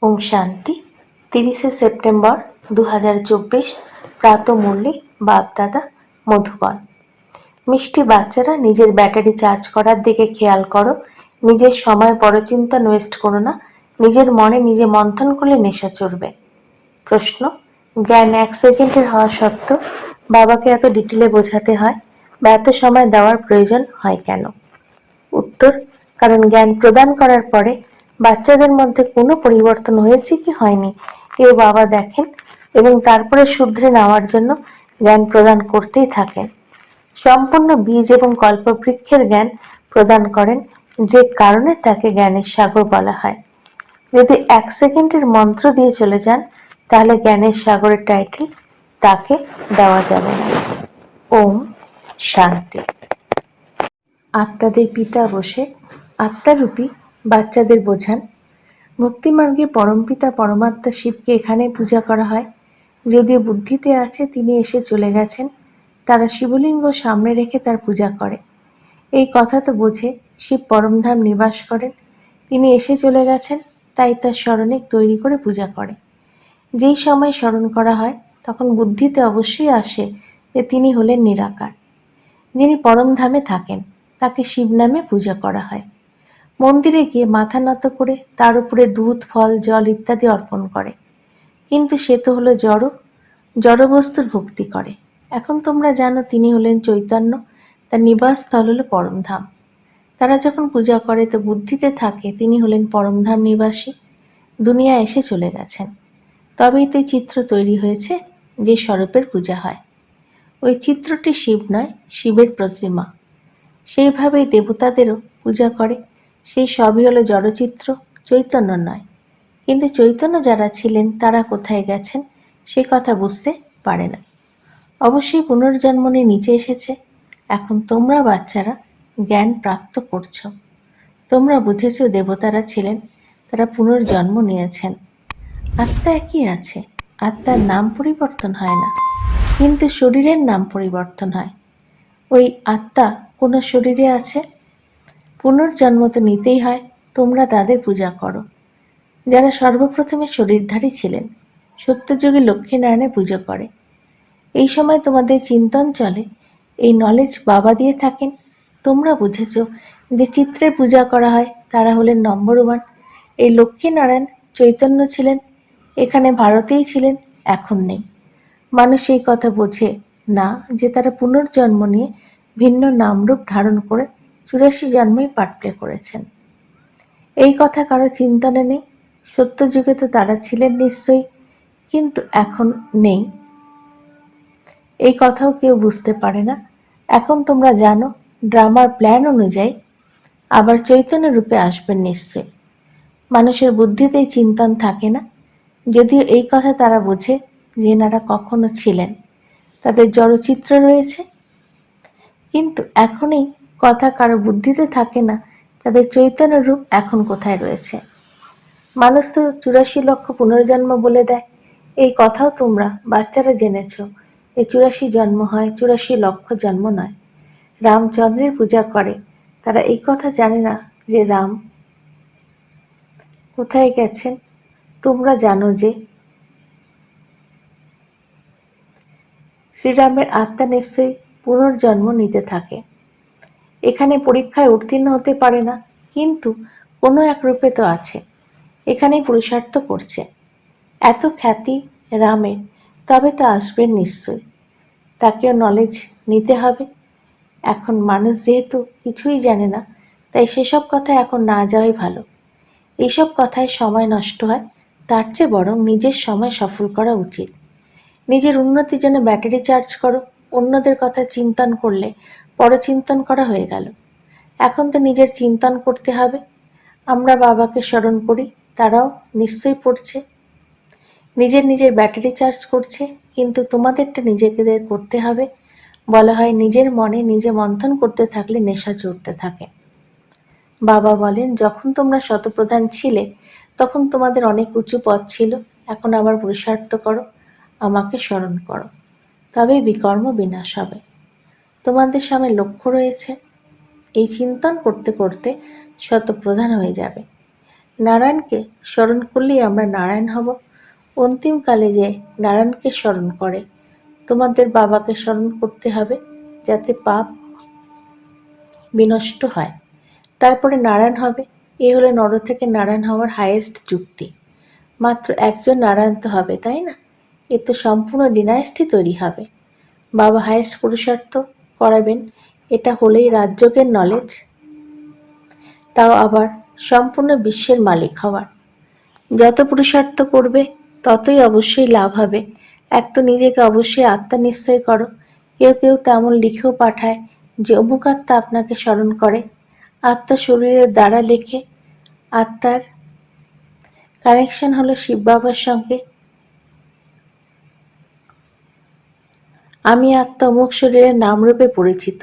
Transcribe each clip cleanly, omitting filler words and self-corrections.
ওম শান্তি। 30শে সেপ্টেম্বর 2024 প্রাতঃমুরলি বাপ-দাদা মধুবন। মিষ্টি বাচ্চারা, নিজের ব্যাটারি চার্জ করার দিকে খেয়াল করো। নিজের সময় পরচিন্তন ওয়েস্ট করো না। নিজের মনে নিজে মন্থন করলে নেশা চড়বে। প্রশ্ন: জ্ঞান 1 সেকেন্ডের হওয়া সত্ত্বেও বাবাকে এত ডিটেলে বোঝাতে হয় বা এত সময় দেওয়ার প্রয়োজন হয় কেন? উত্তর: কারণ জ্ঞান প্রদান করার পরে বাচ্চাদের মধ্যে কোনো পরিবর্তন হয়েছে কি হয়নি কেউ বাবা দেখেন এবং তারপরে শুধরে নেওয়ার জন্য জ্ঞান প্রদান করতেই থাকেন। সম্পূর্ণ বীজ এবং কল্পবৃক্ষের জ্ঞান প্রদান করেন, যে কারণে তাকে জ্ঞানের সাগর বলা হয়। যদি 1 সেকেন্ডের মন্ত্র দিয়ে চলে যান, তাহলে জ্ঞানের সাগরের টাইটেল তাকে দেওয়া যাবে না। ওম শান্তি। আত্মাদের পিতা বসে আত্মারূপী বাচ্চাদের বোঝান। ভক্তিমার্গে পরমপিতা পরমাত্মা শিবকে এখানে পূজা করা হয়। যদিও বুদ্ধিতে আছে তিনি এসে চলে গেছেন, তারা শিবলিঙ্গ সামনে রেখে তার পূজা করে। এই কথা তো বোঝে শিব পরমধাম নিবাস করেন, তিনি এসে চলে গেছেন, তাই তার স্মরণে তৈরি করে পূজা করে। যেই সময় স্মরণ করা হয় তখন বুদ্ধিতে অবশ্যই আসে যে তিনি হলেন নিরাকার, যিনি পরমধামে থাকেন, তাকে শিব নামে পূজা করা হয়। মন্দিরে গিয়ে মাথা নত করে তার উপরে দুধ, ফল, জল ইত্যাদি অর্পণ করে, কিন্তু সে তো হলো জড়বস্তুর ভক্তি করে। এখন তোমরা জানো তিনি হলেন চৈতন্য, তার নিবাস স্থল হলো পরমধাম। তারা যখন পূজা করে তো বুদ্ধিতে থাকে তিনি হলেন পরমধাম নিবাসী, দুনিয়া এসে চলে গেছেন। তবেই তো চিত্র তৈরি হয়েছে যে স্বরূপের পূজা হয়। ওই চিত্রটি শিব নয়, শিবের প্রতিমা। সেইভাবেই দেবতাদেরও পূজা করে। সেই সবই হলো জড়চিত্র, চৈতন্য নয়। কিন্তু চৈতন্য যারা ছিলেন তারা কোথায় গেছেন সে কথা বুঝতে পারে না। অবশ্যই পুনর্জন্ম নিয়ে নিচে এসেছে। এখন তোমরা বাচ্চারা জ্ঞান প্রাপ্ত করছ। তোমরা বুঝেছ দেবতারা ছিলেন, তারা পুনর্জন্ম নিয়েছেন। আত্মা একই আছে, আত্মার নাম পরিবর্তন হয় না, কিন্তু শরীরের নাম পরিবর্তন হয়। ওই আত্মা কোনো শরীরে আছে, পুনর্জন্ম তো নিতেই হয়। তোমরা তাদের পূজা করো যারা সর্বপ্রথমে শরীরধারী ছিলেন। সত্যযুগে লক্ষ্মীনারায়ণের পুজো করে। এই সময় তোমাদের চিন্তন চলে, এই নলেজ বাবা দিয়ে থাকেন। তোমরা বুঝেছ যে চিত্রের পূজা করা হয় তারা হলেন নম্বর 1। এই লক্ষ্মীনারায়ণ চৈতন্য ছিলেন, এখানে ভারতেই ছিলেন, এখন নেই। মানুষ এই কথা বোঝে না যে তারা পুনর্জন্ম নিয়ে ভিন্ন নামরূপ ধারণ করে 84 জন্মেই পার্ট প্লে করেছেন। এই কথা কারো চিন্তনে নেই। সত্যযুগে তো তারা ছিলেন নিশ্চয়ই, কিন্তু এখন নেই, এই কথাও কেউ বুঝতে পারে না। এখন তোমরা জানো ড্রামার প্ল্যান অনুযায়ী আবার চৈতন্য রূপে আসবেন নিশ্চয়। মানুষের বুদ্ধিতেই চিন্তন থাকে না, যদিও এই কথা তারা বোঝে যে এনারা কখনো ছিলেন, তাদের জড়চিত্র রয়েছে। কিন্তু এখন এই কথা কারো বুদ্ধিতে থাকে না, তাদের চৈতন্য রূপ এখন কোথায় রয়েছে। মানুষ তো 84 লক্ষ পুনর্জন্ম বলে দেয়, এই কথাও তোমরা বাচ্চারা জেনেছ যে 84 জন্ম হয়, 84 লক্ষ জন্ম নয়। রামচন্দ্রের পূজা করে, তারা এই কথা জানে না যে রাম কোথায় গেছেন। তোমরা জানো যে শ্রীরামের আত্মা নিশ্চয়ই পুনর্জন্ম নিতে থাকে। এখানে পরীক্ষায় উত্তীর্ণ হতে পারে না, কিন্তু কোনো এক রূপে তো আছে, এখানেই পুরুষার্থ করছে। এত খ্যাতি রামের, তবে তো আসবেন নিশ্চয়, তাকেও নলেজ নিতে হবে। এখন মানুষ যেহেতু কিছুই জানে না, তাই সেসব কথা এখন না যাওয়াই ভালো। এইসব কথায় সময় নষ্ট হয়, তার চেয়ে বরং নিজের সময় সফল করা উচিত। নিজের উন্নতির জন্য ব্যাটারি চার্জ করো। অন্যদের কথা চিন্তন করলে পরচিন্তন করা হয়ে গেল। এখন তো নিজের চিন্তন করতে হবে। আমরা বাবাকে স্মরণ করি, তারাও নিশ্চয়ই পড়ছে, নিজের ব্যাটারি চার্জ করছে, কিন্তু তোমাদেরটা নিজেদের করতে হবে। বলা হয় নিজের মনে নিজে মন্থন করতে থাকলে নেশা চড়তে থাকে। বাবা বলেন যখন তোমরা শতপ্রধান ছিলে তখন তোমাদের অনেক উঁচু পদ ছিল, এখন আবার পুরুষার্থ করো, আমাকে স্মরণ করো, তবেই বিকর্ম বিনাশ হবে। তোমাদের সামনে লক্ষ্য রয়েছে, এই চিন্তন করতে করতে শতপ্রধান হয়ে যাবে। নারায়ণকে স্মরণ করলেই আমরা নারায়ণ হব। অন্তিমকালে যে নারায়ণকে স্মরণ করে, তোমাদের বাবাকে স্মরণ করতে হবে যাতে পাপ বিনষ্ট হয়, তারপরে নারায়ণ হবে। এ হলো নর থেকে নারায়ণ হওয়ার হাইয়েস্ট যুক্তি। মাত্র একজন নারায়ণ তো হবে, তাই না? এ তো সম্পূর্ণ ডিনাইস্টি তৈরি হবে। বাবা হাইয়েস্ট পুরুষার্থ করাবেন, এটা হলেই রাজযোগের নলেজ, তাও আবার সম্পূর্ণ বিশ্বের মালিক হওয়ার। যত পুরুষার্থ করবে ততই অবশ্যই লাভ হবে। এক তো নিজেকে অবশ্যই আত্মা নিশ্চয় করো। কেউ কেউ তেমন লিখেও পাঠায় যে অমুক আত্মা আপনাকে স্মরণ করে। আত্মা শরীরের দ্বারা লেখে। আত্মার কানেকশন হলো শিব বাবার সঙ্গে। আমি আত্মা অমুক শরীরের নামরূপে পরিচিত,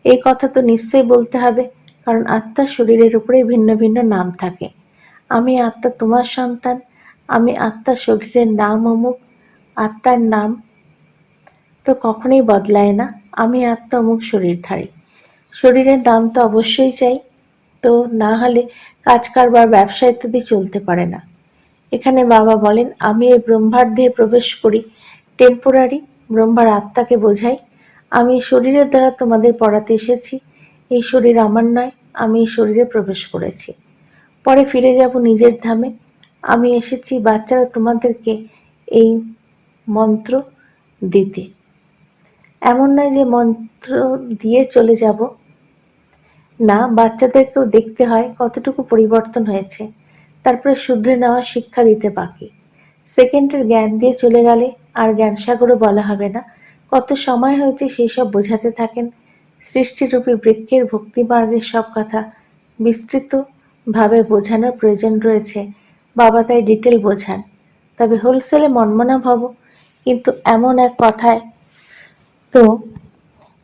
এই কথা তো নিশ্চয়ই বলতে হবে, কারণ আত্মার শরীরের উপরে ভিন্ন ভিন্ন নাম থাকে। আমি আত্মা তোমার সন্তান, আমি আত্মার শরীরের নাম অমুক। আত্মার নাম তো কখনোই বদলায় না। আমি আত্মা অমুক শরীরধারী। শরীরের নাম তো অবশ্যই চাই, তো না হলে কাজ কারবার ব্যবসা ইত্যাদি চলতে পারে না। এখানে বাবা বলেন, আমি এই ব্রহ্মার দেহে প্রবেশ করি, টেম্পোরারি ব্রহ্মার আত্মাকে বোঝাই। আমি এই শরীরের দ্বারা তোমাদের পড়াতে এসেছি। এই শরীর আমার নয়, আমি এই শরীরে প্রবেশ করেছি। পরে ফিরে যাব নিজের ধামে। আমি এসেছি বাচ্চারা তোমাদেরকে এই মন্ত্র দিতে। এমন নয় যে মন্ত্র দিয়ে চলে যাব, না, বাচ্চাদেরকেও দেখতে হয় কতটুকু পরিবর্তন হয়েছে, তারপরে শুধরে নেওয়ার শিক্ষা দিতে বাকি। সেকেন্ডের জ্ঞান দিয়ে চলে গেলে আর জ্ঞানসাগরও বলা হবে না। কত সময় হয়েছে সেই সব বোঝাতে থাকেন। সৃষ্টিরূপী বৃক্ষের ভক্তিমার্গের সব কথা বিস্তৃতভাবে বোঝানোর প্রয়োজন রয়েছে। বাবা তাই ডিটেল বোঝান। তবে হোলসেলে মনমনা ভব, কিন্তু এমন এক কথায় তো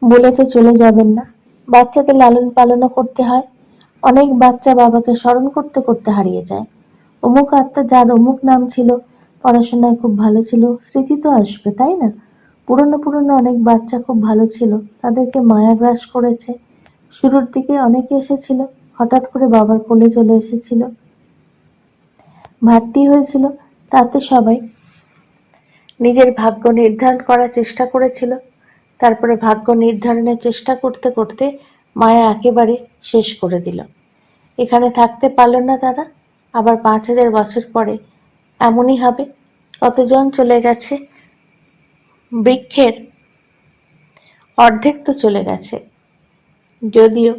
বলে তো চলে যাবেন না। বাচ্চাদের লালন পালনও করতে হয়। অনেক বাচ্চা বাবাকে স্মরণ করতে করতে হারিয়ে যায়। অমুক আত্মা যার অমুক নাম ছিল, পড়াশোনায় খুব ভালো ছিল, স্মৃতি তো আসবে, তাই না? পুরনো পুরনো অনেক বাচ্চা খুব ভালো ছিল, তাদেরকে মায়া গ্রাস করেছে। শুরুর দিকে অনেকে এসেছিল, হঠাৎ করে বাবার কোলে চলে এসেছিল, ভাট্টি হয়েছিল, তাতে সবাই নিজের ভাগ্য নির্ধারণ করার চেষ্টা করেছিল। তারপরে ভাগ্য নির্ধারণের চেষ্টা করতে করতে মায়া একেবারে শেষ করে দিল। এখানে থাকতে পারল না তারা। আবার ৫,০০০ বছর পরে এমনই হবে। কতজন চলে গেছে, বৃক্ষের অর্ধেক তো চলে গেছে। যদিও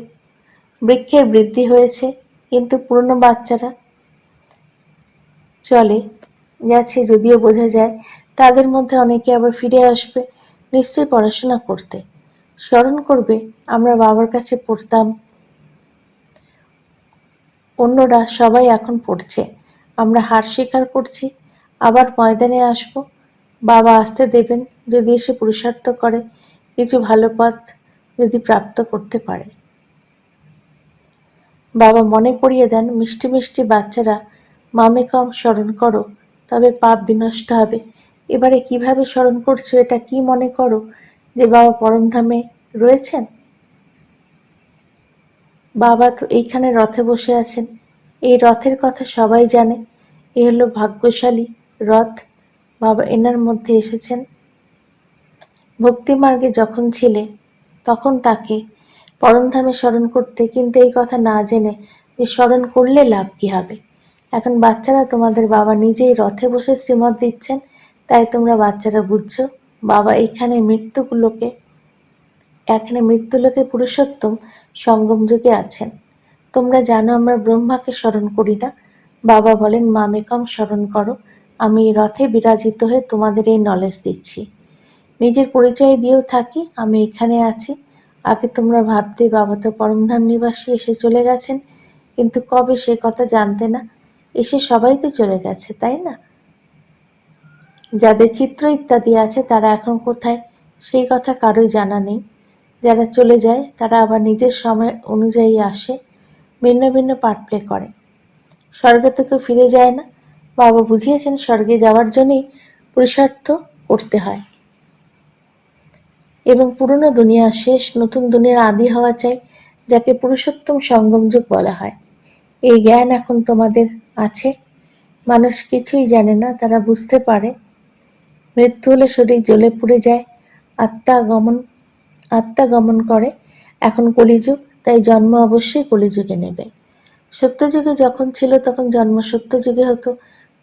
বৃক্ষের বৃদ্ধি হয়েছে, কিন্তু পুরনো বাচ্চারা চলে গেছে, যদিও বোঝা যায় তাদের মধ্যে অনেকে আবার ফিরে আসবে নিশ্চয়ই পড়াশোনা করতে। স্মরণ করবে, আমরা বাবার কাছে পড়তাম, অন্যরা সবাই এখন পড়ছে, আমরা হার স্বীকার করছি, আবার ময়দানে আসব। বাবা আসতে দেবেন যদি এসে পুরুষার্থ করে, কিছু ভালো পথ যদি প্রাপ্ত করতে পারে। বাবা মনে করিয়ে দেন, মিষ্টি মিষ্টি বাচ্চারা, মামেকম স্মরণ করো, তবে পাপ বিনষ্ট হবে। এবারে কিভাবে স্মরণ করছো, এটা কি মনে করো যে বাবা পরমধামে রয়েছেন? বাবা তো এইখানে রথে বসে আছেন। এই রথের কথা সবাই জানে। এ হলো ভাগ্যশালী রথ। বাবা এনার মধ্যে এসেছেন। ভক্তিমার্গে যখন ছিলে তখন তাকে পরমধামে স্মরণ করতে, কিন্তু এই কথা না জেনে যে স্মরণ করলে লাভ কি হবে। এখন বাচ্চারা তোমাদের বাবা নিজেই রথে বসে শ্রীমত দিচ্ছেন, তাই তোমরা বাচ্চারা বুঝছো বাবা এখানে মৃত্যুলোকে পুরুষোত্তম সঙ্গম যুগে আছেন। তোমরা জানো আমরা ব্রহ্মাকে স্মরণ করি না। বাবা বলেন মামেকম স্মরণ করো, আমি রথে বিরাজিত হয়ে তোমাদের এই নলেজ দিচ্ছি। নিজের পরিচয় দিয়েও থাকি, আমি এখানে আছি। আগে তোমরা ভাবতে বাবা তো পরমধাম নিবাসী, এসে চলে গেছেন, কিন্তু কবে সে কথা জানতে না। এসে সবাই তো চলে গেছে, তাই না? যাদের চিত্র ইত্যাদি আছে তারা এখন কোথায় সেই কথা কারোই জানা নেই। যারা চলে যায় তারা আবার নিজের সময় অনুযায়ী আসে, ভিন্ন ভিন্ন পার্ট প্লে করে। স্বর্গে তো কেউ ফিরে যায় না। বাবা বুঝিয়েছেন স্বর্গে যাওয়ার জন্যই পুরুষার্থ করতে হয়, এবং পুরনো দুনিয়ার শেষ, নতুন দুনিয়ার আদি হওয়া চাই, যাকে পুরুষোত্তম সঙ্গম যুগ বলা হয়। এই জ্ঞান এখন তোমাদের আছে। মানুষ কিছুই জানে না, তারা বুঝতে পারে মৃত্যু হলে শরীর জ্বলে পুড়ে যায়, আত্মা গমন করে। এখন কলিযুগ, তাই জন্ম অবশ্যই কলিযুগে নেবে। সত্যযুগে যখন ছিল তখন জন্ম সত্যযুগে হতো।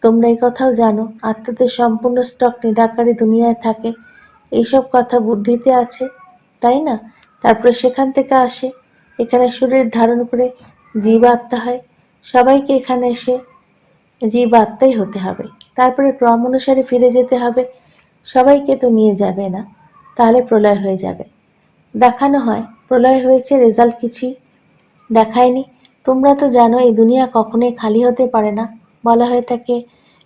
তোমরা এই কথাও জানো, আত্মাদের সম্পূর্ণ স্টক নিরাকারী দুনিয়ায় থাকে। এইসব কথা বুদ্ধিতে আছে, তাই না? তারপরে সেখান থেকে আসে, এখানে শরীর ধারণ করে জীব আত্মা হয়। সবাইকে এখানে এসে জীব আত্মাই হতে হবে। তারপরে ক্রম অনুসারে ফিরে যেতে হবে। সবাইকে তো নিয়ে যাবে না, তাহলে প্রলয় হয়ে যাবে। দেখানো হয় প্রলয় হয়েছে, রেজাল্ট কিছুই দেখায়নি। তোমরা তো জানো এই দুনিয়া কখনোই খালি হতে পারে না। বলা হয়ে থাকে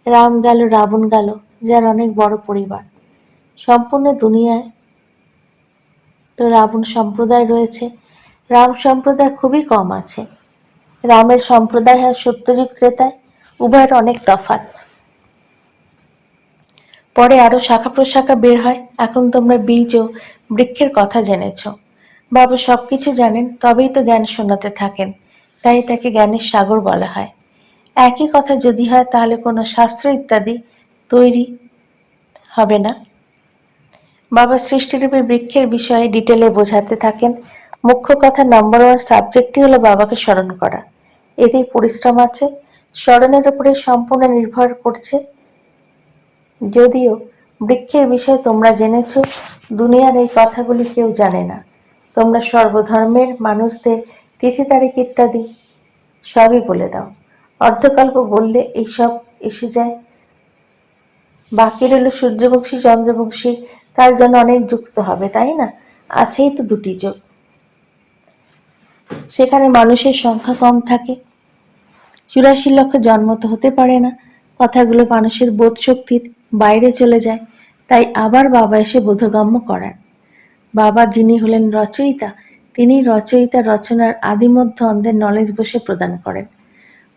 রাম গেল রাবণ গেল, যার অনেক বড় পরিবার। সম্পূর্ণ দুনিয়ায় তো রাবণ সম্প্রদায় রয়েছে, রাম সম্প্রদায় খুবই কম আছে। রামের সম্প্রদায় হয় সত্যযুগ ত্রেতায়, উভয়ের অনেক তফাৎ। পরে আরো শাখা প্রশাখা বের হয়। এখন তোমরা বীজ ও বৃক্ষের কথা জেনেছ। বাবা সবকিছু জানেন, তবেই তো জ্ঞান শোনাতে থাকেন, তাই তাকে জ্ঞানের সাগর বলা হয়। একই কথা যদি হয় তাহলে কোনো শাস্ত্র ইত্যাদি তৈরি হবে না। বাবা সৃষ্টিরূপে বৃক্ষের বিষয়ে ডিটেলে বোঝাতে থাকেন। মুখ্য কথা নম্বর 1 সাবজেক্টই হলো বাবাকে স্মরণ করা। এতেই পরিশ্রম আছে, স্মরণের উপরে সম্পূর্ণ নির্ভর করছে। যদিও বৃক্ষের বিষয়ে তোমরা জেনেছ, দুনিয়ার এই কথাগুলি কেউ জানে না। তোমরা সর্বধর্মের মানুষদের তিথি তারিখ ইত্যাদি সবই বলে দাও। অর্ধকল্প বললে এইসব এসে যায়। বাকি রইল সূর্যবংশী চন্দ্রবংশী, তার জন্য অনেক যুক্ত হবে, তাই না? আছেই তো 2টি যুগ, সেখানে মানুষের সংখ্যা কম থাকে। 84 লক্ষ জন্ম তো হতে পারে না। কথাগুলো মানুষের বোধ শক্তির বাইরে চলে যায়, তাই আবার বাবা এসে বোধগম্য করান। বাবা যিনি হলেন রচয়িতা, তিনি রচয়িতা রচনার আদিমধ্য অন্ধের নলেজ বসে প্রদান করেন।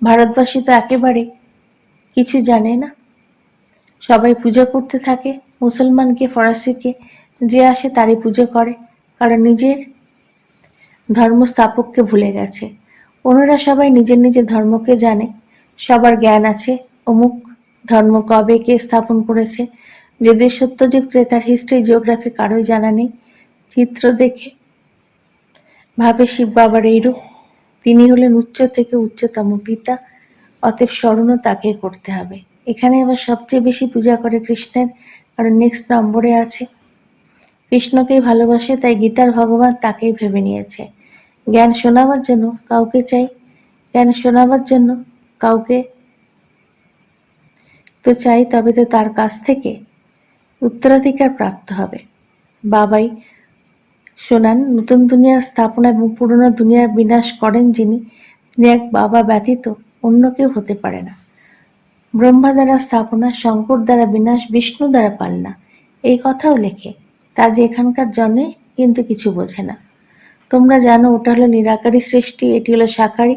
ভারতবাসী তো একেবারে কিছু জানে না, সবাই পূজা করতে থাকে। মুসলমানকে ফরাসিকে যে আসে তারই পুজো করে, কারণ নিজের ধর্ম স্থাপককে ভুলে গেছে। অন্যরা সবাই নিজের নিজের ধর্মকে জানে, সবার জ্ঞান আছে অমুক ধর্ম কবে কে স্থাপন করেছে। যদিও সত্যযুগ ত্রেতার হিস্ট্রি জিওগ্রাফি কারোই জানা নেই। চিত্র দেখে ভাবে শিব বাবার এইরূপ, তিনি হলেন উচ্চ থেকে উচ্চতম পিতা, অতএব স্মরণও তাকে করতে হবে। এখানে আবার সবচেয়ে বেশি পূজা করে কৃষ্ণের, কারণ নেক্সট নম্বরে আছে। কৃষ্ণকেই ভালোবাসে, তাই গীতার ভগবান তাকেই ভেবে নিয়েছে। জ্ঞান শোনাবার জন্য কাউকে চাই, জ্ঞান শোনাবার জন্য কাউকে তো চাই, তবে তো তার কাছ থেকে উত্তরাধিকার প্রাপ্ত হবে। বাবাই শোনান নতুন দুনিয়ার স্থাপনা এবং পুরনো দুনিয়ার বিনাশ করেন যিনি, তিনি এক বাবা ব্যতীত অন্য কেউ হতে পারে না। ব্রহ্মা দ্বারা স্থাপনা, শঙ্কর দ্বারা বিনাশ, বিষ্ণু দ্বারা পালনা, এই কথাও লেখে। তা যে এখানকার জন্যে কিন্তু কিছু বোঝে না। তোমরা জানো ওটা হলো নিরাকারী সৃষ্টি, এটি হলো সাকারী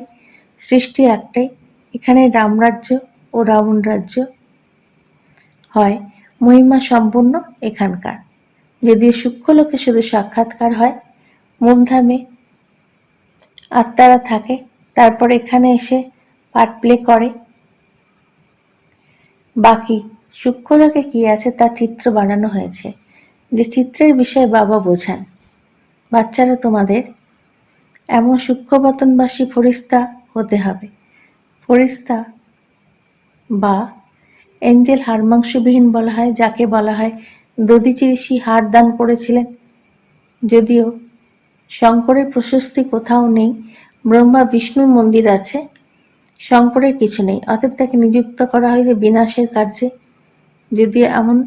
সৃষ্টি, একটাই। এখানে রামরাজ্য ও রাবণ রাজ্য হয়, মহিমা সম্পূর্ণ এখানকার। যদিও সূক্ষ্মলোকে শুধু সাক্ষাৎকার হয়, মূলধামে আত্মারা থাকে, তারপর এখানে এসে পার্ট প্লে করে। বাকি সূক্ষ্মলোকে কি আছে তা চিত্র বানানো হয়েছে, যে চিত্রের বিষয়ে বাবা বোঝান। বাচ্চারা তোমাদের এমন সূক্ষ্মবতনবাসী ফরিস্তা হতে হবে। ফরিস্তা বা এঞ্জেল হাড়মাংসবিহীন বলা হয়, যাকে বলা হয় দধিচি ঋষি হাড় দান করেছিলেন। যদিও শঙ্করের প্রশস্তি কোথাও নেই, ব্রহ্মা বিষ্ণুর মন্দির আছে, শঙ্করের কিছু নেই, অতএব তাকে নিযুক্ত করা হয় যে বিনাশের কার্যে। যদিও এমন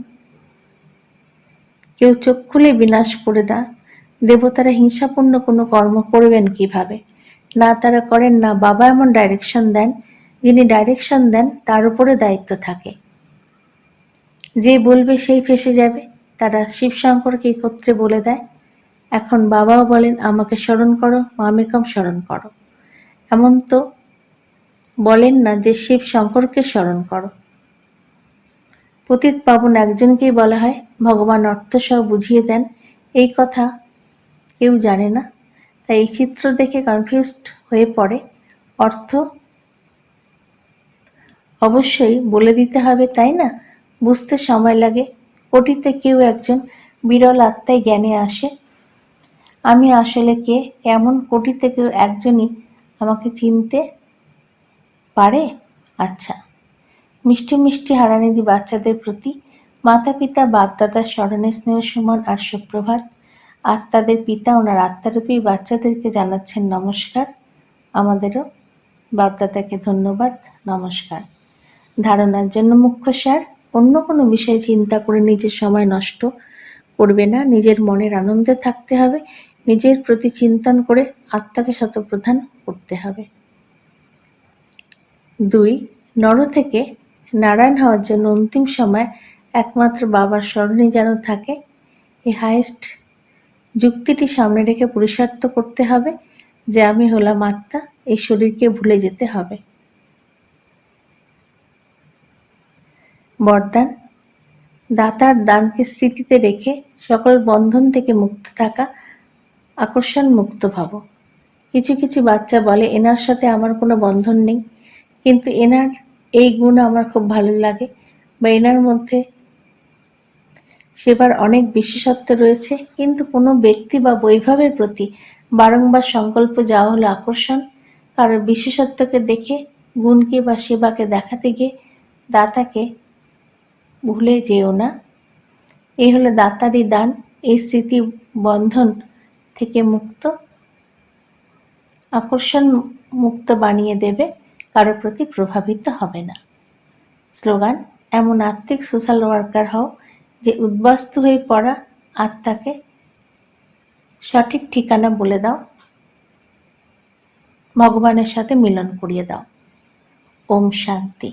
কেউ চোখ খুলে বিনাশ করে না, দেবতারা হিংসাপূর্ণ কোনো কর্ম করবেন কিভাবে? না তারা করেন, না বাবা এমন ডাইরেকশন দেন। যিনি ডাইরেকশন দেন তার উপরে দায়িত্ব থাকে, যে বলবে সেই ফেসে যাবে। তারা শিব শঙ্করকে একত্রে বলে দেয়। এখন বাবাও বলেন আমাকে স্মরণ করো, মামেকম স্মরণ করো। এমন তো বলেন না যে শিব শঙ্করকে স্মরণ করো। পতিত পাবন একজনকেই বলা হয়, ভগবান অর্থ সহ বুঝিয়ে দেন। এই কথা কেউ জানে না, তাই এই চিত্র দেখে কনফিউজড হয়ে পড়ে। অর্থ অবশ্যই বলে দিতে হবে, তাই না? বুঝতে সময় লাগে। কোটিতে কেউ একজন বিরল আত্মায় জ্ঞানে আসে। আমি আসলে কে, এমন কোটিতে কেউ একজনই আমাকে চিনতে পারে। আচ্ছা, মিষ্টি মিষ্টি হারানিধি বাচ্চাদের প্রতি মাতা পিতা বাপদাদার স্মরণে স্নেহ সুমন আর সুপ্রভাত। আত্মাদের পিতা ওনার আত্মারূপী বাচ্চাদেরকে জানাচ্ছেন নমস্কার। আমাদেরও বাপদাদাকে ধন্যবাদ, নমস্কার। ধারণার জন্য মুখ্য সার: অন্য কোনো বিষয়ে চিন্তা করে নিজের সময় নষ্ট করবে না, নিজের মনের আনন্দে থাকতে হবে, নিজের প্রতি চিন্তন করে আত্মাকে শতপ্রধান করতে হবে। 2. নর থেকে নারায়ণ হওয়ার জন্য অন্তিম সময় একমাত্র বাবার স্মরণই যেন থাকে, এই হাইয়েস্ট যুক্তিটি সামনে রেখে পুরুষার্থ করতে হবে যে আমি হলাম আত্মা, এই শরীরকে ভুলে যেতে হবে। বরদান: দাতার দানকে স্মৃতিতে রেখে সকল বন্ধন থেকে মুক্ত থাকা, আকর্ষণ মুক্ত ভাব। কিছু কিছু বাচ্চা বলে এনার সাথে আমার কোনো বন্ধন নেই, কিন্তু এনার এই গুণ আমার খুব ভালো লাগে, বা এনার মধ্যে সেবার অনেক বিশেষত্ব রয়েছে, কিন্তু কোনো ব্যক্তি বা বৈভবের প্রতি বারংবার সংকল্প যাওয়া হলো আকর্ষণ। কারোর বিশেষত্বকে দেখে গুণকে বা সেবাকে দেখাতে গিয়ে দাতাকে ভুলে যেও না। এই হলো দাতারই দান, এই স্মৃতি বন্ধন থেকে মুক্ত, আকর্ষণ মুক্ত বানিয়ে দেবে, কারোর প্রতি প্রভাবিত হবে না। স্লোগান: এমন আত্মিক সোশ্যাল ওয়ার্কার হও যে উদ্বাস্তু হয়ে পড়া আত্মাকে সঠিক ঠিকানা বলে দাও, ভগবানের সাথে মিলন করিয়ে দাও। ওম শান্তি।